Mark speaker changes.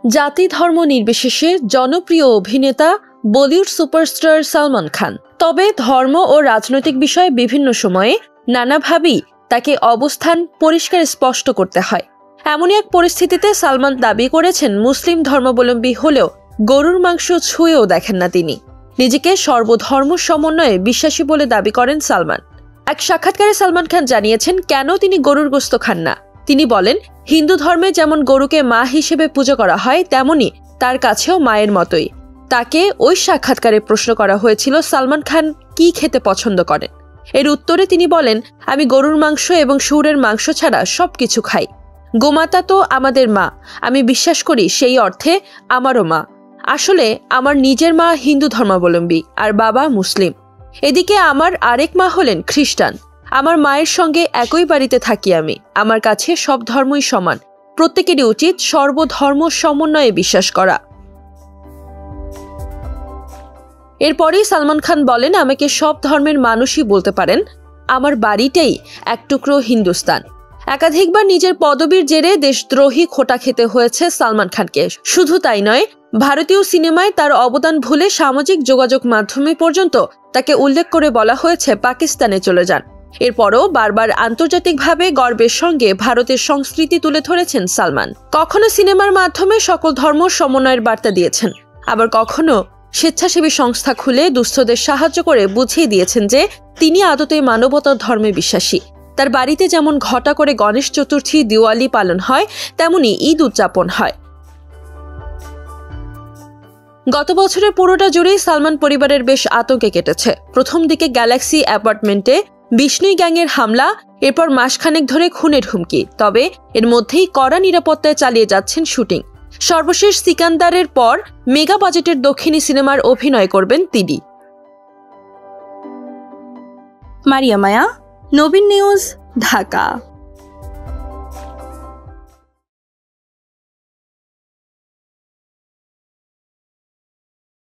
Speaker 1: জাতি ধর্ম নির্বিশেষে জনপ্রিয় অভিনেতা বলিউড সুপারস্টার সালমান খান। তবে ধর্ম ও রাজনৈতিক বিষয়ে বিভিন্ন সময়ে নানাভাবেই তাকে অবস্থান পরিষ্কার স্পষ্ট করতে হয়। এমনই এক পরিস্থিতিতে সালমান দাবি করেছেন মুসলিম ধর্মাবলম্বী হলেও গরুর মাংস ছুঁয়েও দেখেন না তিনি। নিজেকে সর্বধর্ম সমন্বয়ে বিশ্বাসী বলে দাবি করেন সালমান। এক সাক্ষাৎকারে সালমান খান জানিয়েছেন কেন তিনি গরুর গোশত খান না। তিনি বলেন, হিন্দু ধর্মে যেমন গরুকে মা হিসেবে পূজা করা হয়, তেমনি তার কাছেও মায়ের মতোই। তাকে ওই সাক্ষাৎকারে প্রশ্ন করা হয়েছিল সালমান খান কি খেতে পছন্দ করেন। এর উত্তরে তিনি বলেন, আমি গরুর মাংস এবং শুয়োরের মাংস ছাড়া সবকিছু খাই। গোমাতা তো আমাদের মা, আমি বিশ্বাস করি সেই অর্থে আমারও মা। আসলে আমার নিজের মা হিন্দু ধর্মাবলম্বী আর বাবা মুসলিম। এদিকে আমার আরেক মা হলেন খ্রিস্টান। আমার মায়ের সঙ্গে একই বাড়িতে থাকি আমি। আমার কাছে সব ধর্মই সমান। প্রত্যেকেরই উচিত সর্বধর্ম সমন্বয়ে বিশ্বাস করা। এরপরেই সালমান খান বলেন, আমাকে সব ধর্মের মানুষই বলতে পারেন। আমার বাড়িটাই এক টুকরো হিন্দুস্তান। একাধিকবার নিজের পদবীর জেরে দেশদ্রোহী খোঁটা খেতে হয়েছে সালমান খানকে। শুধু তাই নয়, ভারতীয় সিনেমায় তার অবদান ভুলে সামাজিক যোগাযোগ মাধ্যমে পর্যন্ত তাকে উল্লেখ করে বলা হয়েছে পাকিস্তানে চলে যান। এরপরও বারবার আন্তর্জাতিকভাবে গর্বের সঙ্গে ভারতের সংস্কৃতি তুলে ধরেছেন সালমান। কখনো সিনেমার মাধ্যমে সকল ধর্ম সমন্বয়ের বার্তা দিয়েছেন, আবার কখনো স্বেচ্ছাসেবী সংস্থা খুলে দুস্থদের সাহায্য করে বুঝিয়ে দিয়েছেন যে তিনি আদতে মানবতার ধর্মে বিশ্বাসী। তার বাড়িতে যেমন ঘটা করে গণেশ চতুর্থী, দিওয়ালি পালন হয়, তেমনি ঈদ উদযাপন হয়। গত বছরের পুরোটা জুড়েই সালমান পরিবারের বেশ আতঙ্কে কেটেছে। প্রথম দিকে গ্যালাক্সি অ্যাপার্টমেন্টে বিষ্ণুই গ্যাংয়ের হামলা, এরপর মাসখানেক ধরে খুনের হুমকি। তবে এর মধ্যেই কড়া নিরাপত্তায় চালিয়ে যাচ্ছেন শুটিং। সর্বশেষ সিকান্দারের পর মেগা বাজেটের দক্ষিণী সিনেমার অভিনয় করবেন তিনি।
Speaker 2: মারিয়া মায়া, নবীন নিউজ, ঢাকা।